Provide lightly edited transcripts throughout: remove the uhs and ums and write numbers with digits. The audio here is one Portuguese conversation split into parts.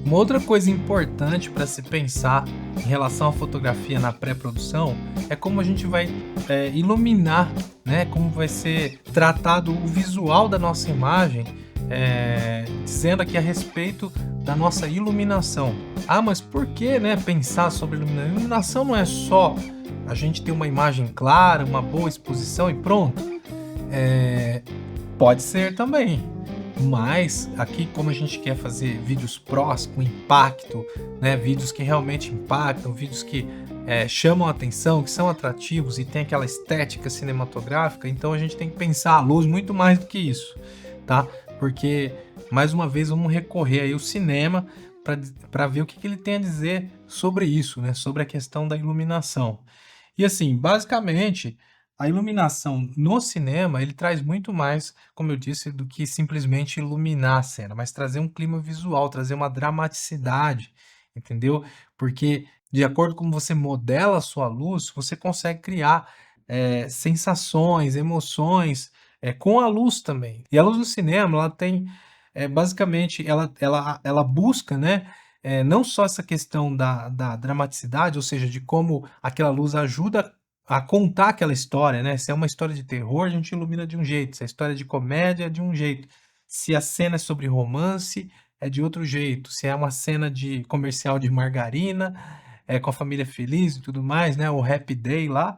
Uma outra coisa importante para se pensar em relação à fotografia na pré-produção é como a gente vai iluminar, né? Como vai ser tratado o visual da nossa imagem, dizendo aqui a respeito da nossa iluminação. Ah, mas por que, né, pensar sobre iluminação? Iluminação não é só a gente ter uma imagem clara, uma boa exposição e pronto. É, Pode ser também, mas aqui como a gente quer fazer vídeos prós com impacto, né, vídeos que realmente impactam, vídeos que chamam a atenção, que são atrativos e tem aquela estética cinematográfica, então a gente tem que pensar a luz muito mais do que isso, tá? Porque, mais uma vez, vamos recorrer aí ao cinema para ver o que ele tem a dizer sobre isso, né, sobre a questão da iluminação. E assim, basicamente, a iluminação no cinema, ele traz muito mais, como eu disse, do que simplesmente iluminar a cena, mas trazer um clima visual, trazer uma dramaticidade, entendeu? Porque de acordo com você modela a sua luz, você consegue criar sensações, emoções, com a luz também. E a luz no cinema, ela tem, basicamente, ela busca, né, não só essa questão da dramaticidade, ou seja, de como aquela luz ajuda a contar aquela história, né? Se é uma história de terror, a gente ilumina de um jeito, se é história de comédia, é de um jeito. Se a cena é sobre romance, é de outro jeito. Se é uma cena de comercial de margarina, é com a família feliz e tudo mais, né? O Happy Day lá,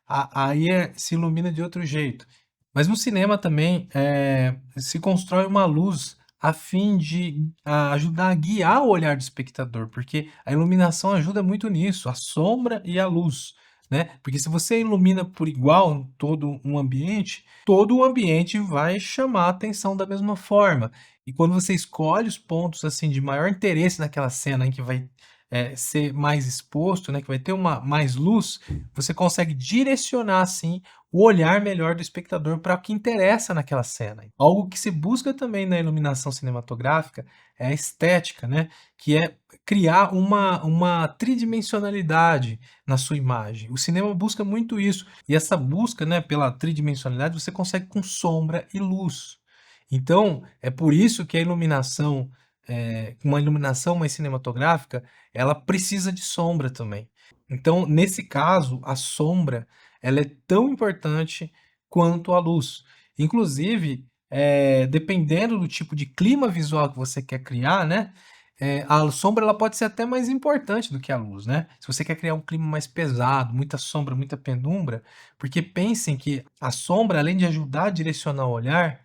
aí se ilumina de outro jeito. Mas no cinema também se constrói uma luz a fim de ajudar a guiar o olhar do espectador, porque a iluminação ajuda muito nisso, a sombra e a luz, né? Porque se você ilumina por igual todo o ambiente vai chamar a atenção da mesma forma. E quando você escolhe os pontos assim de maior interesse naquela cena em que vai ser mais exposto, né, que vai ter mais luz, você consegue direcionar assim o olhar melhor do espectador para o que interessa naquela cena. Algo que se busca também na iluminação cinematográfica é a estética, né? Que é criar uma tridimensionalidade na sua imagem. O cinema busca muito isso. E essa busca, né, pela tridimensionalidade, você consegue com sombra e luz. Então, é por isso que a iluminação, uma iluminação mais cinematográfica, ela precisa de sombra também. Então, nesse caso, a sombra ela é tão importante quanto a luz. Inclusive, dependendo do tipo de clima visual que você quer criar, né, a sombra ela pode ser até mais importante do que a luz, né? Se você quer criar um clima mais pesado, muita sombra, muita penumbra, porque pensem que a sombra, além de ajudar a direcionar o olhar,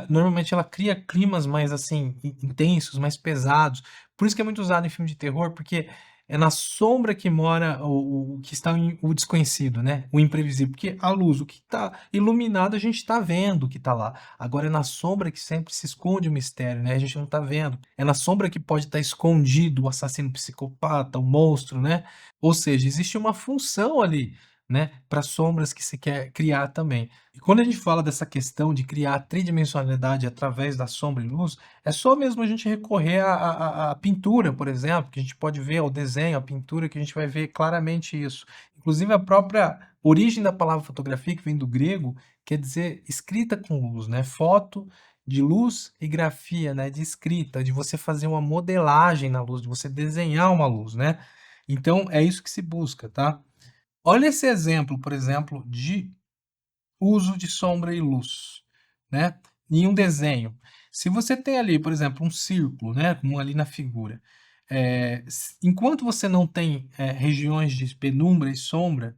normalmente ela cria climas mais assim intensos, mais pesados. Por isso que é muito usado em filme de terror, porque é na sombra que mora o que está o desconhecido, né? O imprevisível. Porque a luz, o que está iluminado, a gente está vendo o que está lá. Agora é na sombra que sempre se esconde o mistério, né? A gente não está vendo. É na sombra que pode estar escondido o assassino psicopata, o monstro, né? Ou seja, existe uma função ali, né? Para sombras que se quer criar também. E quando a gente fala dessa questão de criar tridimensionalidade através da sombra e luz, é só mesmo a gente recorrer à pintura, por exemplo, que a gente pode ver, ao desenho, à pintura, que a gente vai ver claramente isso. Inclusive, a própria origem da palavra fotografia, que vem do grego, quer dizer escrita com luz, né? Foto de luz e grafia, né? De escrita, de você fazer uma modelagem na luz, de você desenhar uma luz, né? Então, é isso que se busca, tá? Olha esse exemplo, por exemplo, de uso de sombra e luz, né, em um desenho. Se você tem ali, por exemplo, um círculo, né, como ali na figura, enquanto você não tem regiões de penumbra e sombra,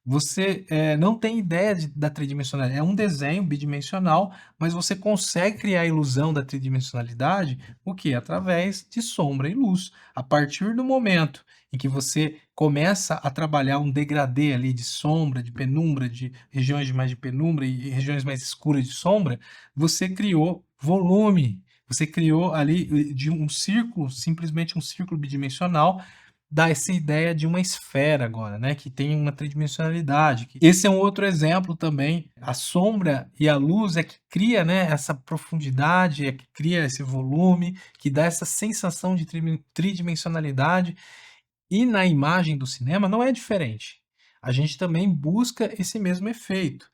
você não tem ideia da tridimensionalidade. É um desenho bidimensional, mas você consegue criar a ilusão da tridimensionalidade, o que? Através de sombra e luz. A partir do momento em que você começa a trabalhar um degradê ali de sombra, de penumbra, de regiões mais de penumbra e regiões mais escuras de sombra, você criou volume. Você criou ali de um círculo, simplesmente um círculo bidimensional, dá essa ideia de uma esfera agora, né, que tem uma tridimensionalidade. Esse é um outro exemplo também. A sombra e a luz é que cria, né, essa profundidade, é que cria esse volume, que dá essa sensação de tridimensionalidade. E na imagem do cinema não é diferente. A gente também busca esse mesmo efeito.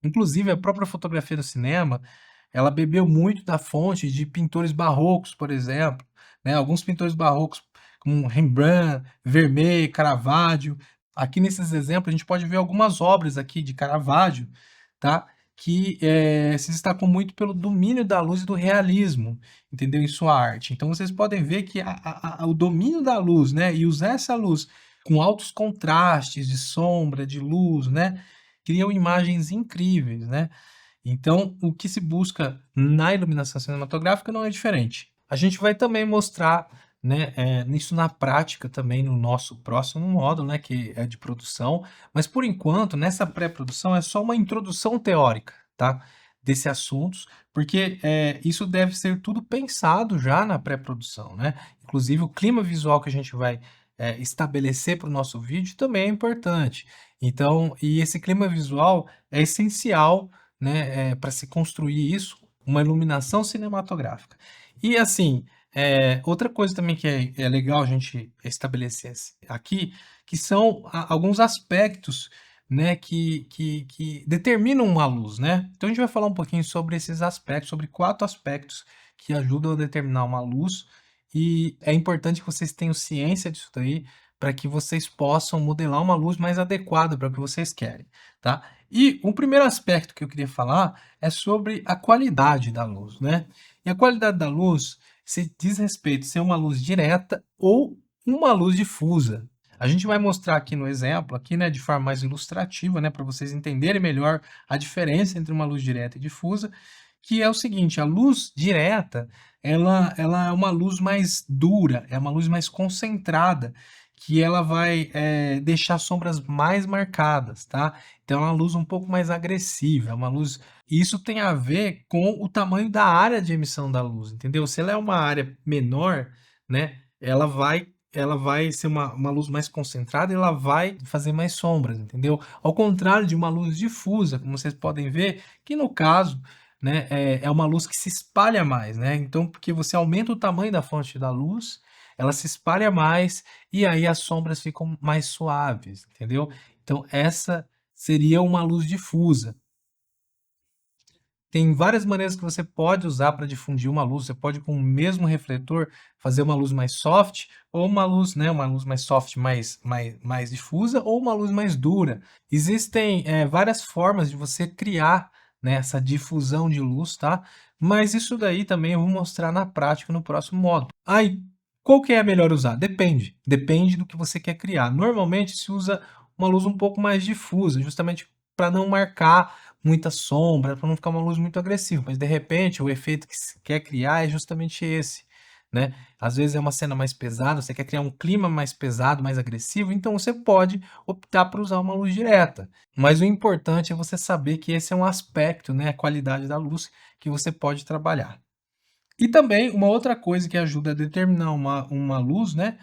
Inclusive, a própria fotografia do cinema, ela bebeu muito da fonte de pintores barrocos, por exemplo, né, alguns pintores barrocos como Rembrandt, Vermeer, Caravaggio. Aqui nesses exemplos a gente pode ver algumas obras aqui de Caravaggio, tá, que, se destacou muito pelo domínio da luz e do realismo, entendeu, em sua arte. Então vocês podem ver que o domínio da luz, né, e usar essa luz com altos contrastes de sombra, de luz, né, criam imagens incríveis, né. Então, o que se busca na iluminação cinematográfica não é diferente. A gente vai também mostrar, né, isso na prática também no nosso próximo módulo, né, que é de produção, mas por enquanto, nessa pré-produção é só uma introdução teórica, tá, desse assuntos, porque, isso deve ser tudo pensado já na pré-produção, né. Inclusive o clima visual que a gente vai, estabelecer para o nosso vídeo também é importante. Então e esse clima visual é essencial, né, para se construir isso, uma iluminação cinematográfica. E assim, outra coisa também que é legal a gente estabelecer aqui, que são alguns aspectos, né, que determinam uma luz, né. Então a gente vai falar um pouquinho sobre esses aspectos, sobre 4 aspectos que ajudam a determinar uma luz, e é importante que vocês tenham ciência disso daí, para que vocês possam modelar uma luz mais adequada para o que vocês querem, tá. E o primeiro aspecto que eu queria falar é sobre a qualidade da luz, né. E a qualidade da luz se diz respeito a ser uma luz direta ou uma luz difusa. A gente vai mostrar aqui no exemplo, aqui, né, de forma mais ilustrativa, né, para vocês entenderem melhor a diferença entre uma luz direta e difusa, que é o seguinte: a luz direta, ela é uma luz mais dura, é uma luz mais concentrada, que ela vai, deixar sombras mais marcadas, tá. Então é uma luz um pouco mais agressiva, é uma luz, e isso tem a ver com o tamanho da área de emissão da luz, entendeu. Se ela é uma área menor, né, ela vai ser uma luz mais concentrada e ela vai fazer mais sombras, entendeu. Ao contrário de uma luz difusa, como vocês podem ver, que no caso, né, é uma luz que se espalha mais, né, então porque você aumenta o tamanho da fonte da luz, ela se espalha mais, e aí as sombras ficam mais suaves, entendeu. Então essa seria uma luz difusa. Tem várias maneiras que você pode usar para difundir uma luz, você pode com o mesmo refletor fazer uma luz mais soft, ou uma luz, né, uma luz mais soft mais difusa, ou uma luz mais dura. Existem, várias formas de você criar, né, essa difusão de luz, tá, mas isso daí também eu vou mostrar na prática no próximo módulo. Aí, qual que é melhor usar? Depende do que você quer criar. Normalmente se usa uma luz um pouco mais difusa, justamente para não marcar muita sombra, para não ficar uma luz muito agressiva, mas de repente o efeito que se quer criar é justamente esse, né. Às vezes é uma cena mais pesada, você quer criar um clima mais pesado, mais agressivo, então você pode optar por usar uma luz direta. Mas o importante é você saber que esse é um aspecto, né, a qualidade da luz que você pode trabalhar. E também uma outra coisa que ajuda a determinar uma luz, né,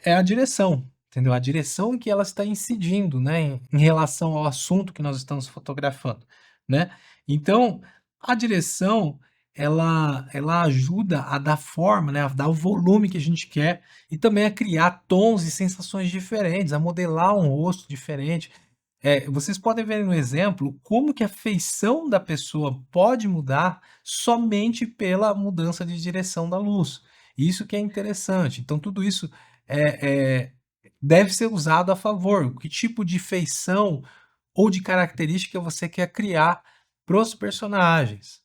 é a direção, entendeu? A direção em que ela está incidindo, né, em relação ao assunto que nós estamos fotografando, né. Então, a direção, ela ajuda a dar forma, né, a dar o volume que a gente quer, e também a criar tons e sensações diferentes, a modelar um rosto diferente. Vocês podem ver no exemplo como que a feição da pessoa pode mudar somente pela mudança de direção da luz. Isso que é interessante. Então tudo isso, deve ser usado a favor. Que tipo de feição ou de característica você quer criar para os personagens.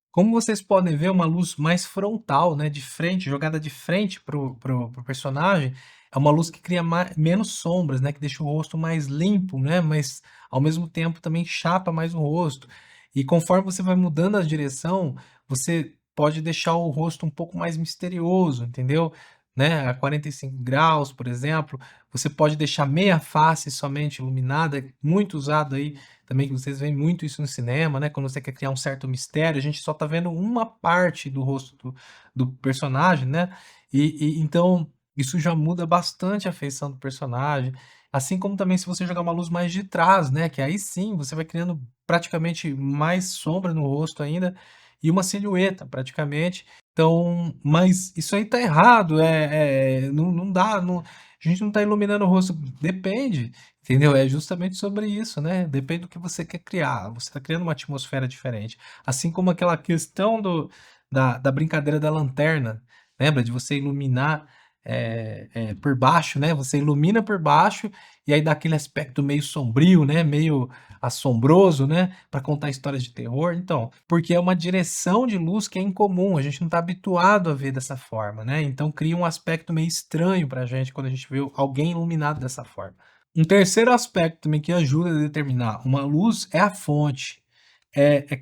Como vocês podem ver, uma luz mais frontal, né, de frente, jogada de frente para o personagem, é uma luz que cria menos sombras, né, que deixa o rosto mais limpo, né, mas ao mesmo tempo também chapa mais o rosto. E conforme você vai mudando a direção, você pode deixar o rosto um pouco mais misterioso, entendeu? Né, a 45 graus, por exemplo, você pode deixar meia face somente iluminada, é muito usado aí também, que vocês veem muito isso no cinema, né, quando você quer criar um certo mistério, a gente só tá vendo uma parte do rosto do personagem, né, então isso já muda bastante a feição do personagem, assim como também se você jogar uma luz mais de trás, né, que aí sim você vai criando praticamente mais sombra no rosto ainda, e uma silhueta praticamente, Então, mas isso aí tá errado, não dá, a gente não tá iluminando o rosto. Depende, entendeu? É justamente sobre isso, né, depende do que você quer criar, você tá criando uma atmosfera diferente. Assim como aquela questão da brincadeira da lanterna, lembra de você iluminar, por baixo, né, você ilumina por baixo, e aí dá aquele aspecto meio sombrio, né, meio assombroso, né, para contar histórias de terror. Então, porque é uma direção de luz que é incomum, a gente não está habituado a ver dessa forma, né, então cria um aspecto meio estranho pra gente quando a gente vê alguém iluminado dessa forma. Um terceiro aspecto também que ajuda a determinar uma luz é a fonte.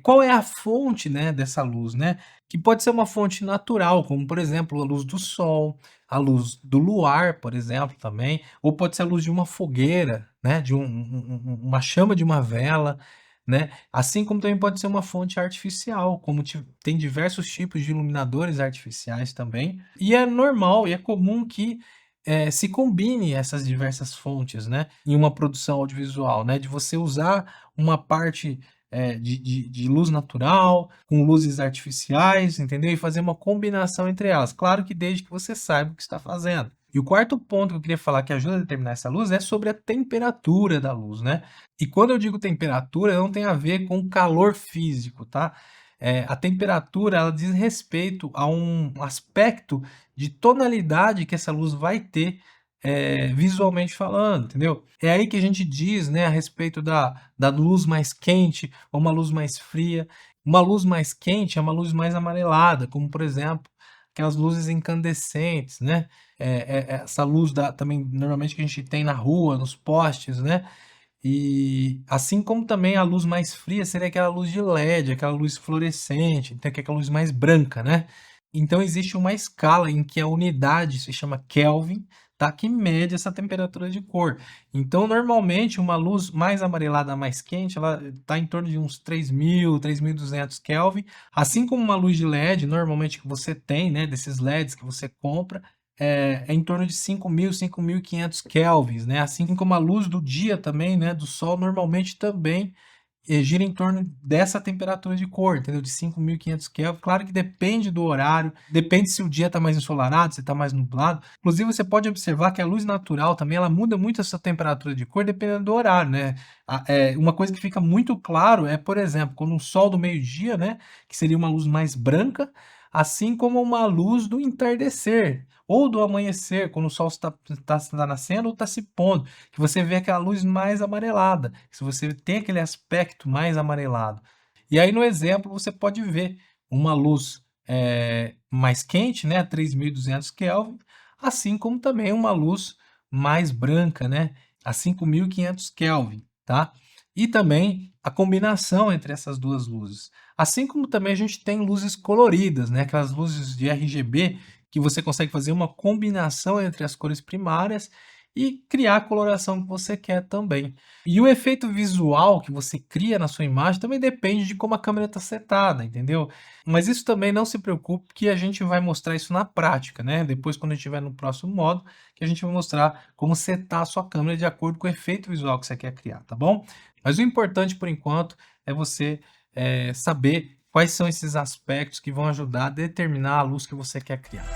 Qual é a fonte, né, dessa luz, né, que pode ser uma fonte natural, como por exemplo a luz do sol, a luz do luar, por exemplo, também, ou pode ser a luz de uma fogueira, né, de uma chama de uma vela, né, assim como também pode ser uma fonte artificial, como tem diversos tipos de iluminadores artificiais também, e é normal e é comum que se combine essas diversas fontes, né, em uma produção audiovisual, né, de você usar uma parte de luz natural, com luzes artificiais, entendeu? E fazer uma combinação entre elas. Claro que desde que você saiba o que está fazendo. E o quarto ponto que eu queria falar que ajuda a determinar essa luz é sobre a temperatura da luz, né? E quando eu digo temperatura, não tem a ver com calor físico, tá? A temperatura, ela diz respeito a um aspecto de tonalidade que essa luz vai ter, visualmente falando, entendeu? É aí que a gente diz, né, a respeito da luz mais quente ou uma luz mais fria. Uma luz mais quente é uma luz mais amarelada, como por exemplo, aquelas luzes incandescentes, né? Essa luz também normalmente que a gente tem na rua, nos postes, né? E assim como também a luz mais fria seria aquela luz de LED, aquela luz fluorescente, então que é aquela luz mais branca, né. Então existe uma escala em que a unidade se chama Kelvin, tá, que mede essa temperatura de cor. Então normalmente uma luz mais amarelada, mais quente, ela está em torno de uns 3000, 3200 Kelvin, assim como uma luz de LED normalmente que você tem, né, desses LEDs que você compra, é em torno de 5000, 5500 kelvins, né, assim como a luz do dia também, né, do sol normalmente também, gira em torno dessa temperatura de cor, entendeu, de 5500 kelvin. Claro que depende do horário, depende se o dia está mais ensolarado, se está mais nublado. Inclusive você pode observar que a luz natural também, ela muda muito essa temperatura de cor dependendo do horário, né. Uma coisa que fica muito claro é, por exemplo, quando um sol do meio-dia, né, que seria uma luz mais branca, assim como uma luz do entardecer ou do amanhecer, quando o sol está nascendo ou está se pondo, que você vê aquela luz mais amarelada, se você tem aquele aspecto mais amarelado. E aí no exemplo você pode ver uma luz, mais quente, né, 3200 Kelvin, assim como também uma luz mais branca, né, a 5500 Kelvin, tá. E também a combinação entre essas 2 luzes. Assim como também a gente tem luzes coloridas, né, aquelas luzes de RGB que você consegue fazer uma combinação entre as cores primárias e criar a coloração que você quer também. E o efeito visual que você cria na sua imagem também depende de como a câmera está setada, entendeu? Mas isso também não se preocupe que a gente vai mostrar isso na prática, né? Depois, quando a gente estiver no próximo modo, que a gente vai mostrar como setar a sua câmera de acordo com o efeito visual que você quer criar, tá bom? Mas o importante, por enquanto, é você saber quais são esses aspectos que vão ajudar a determinar a luz que você quer criar.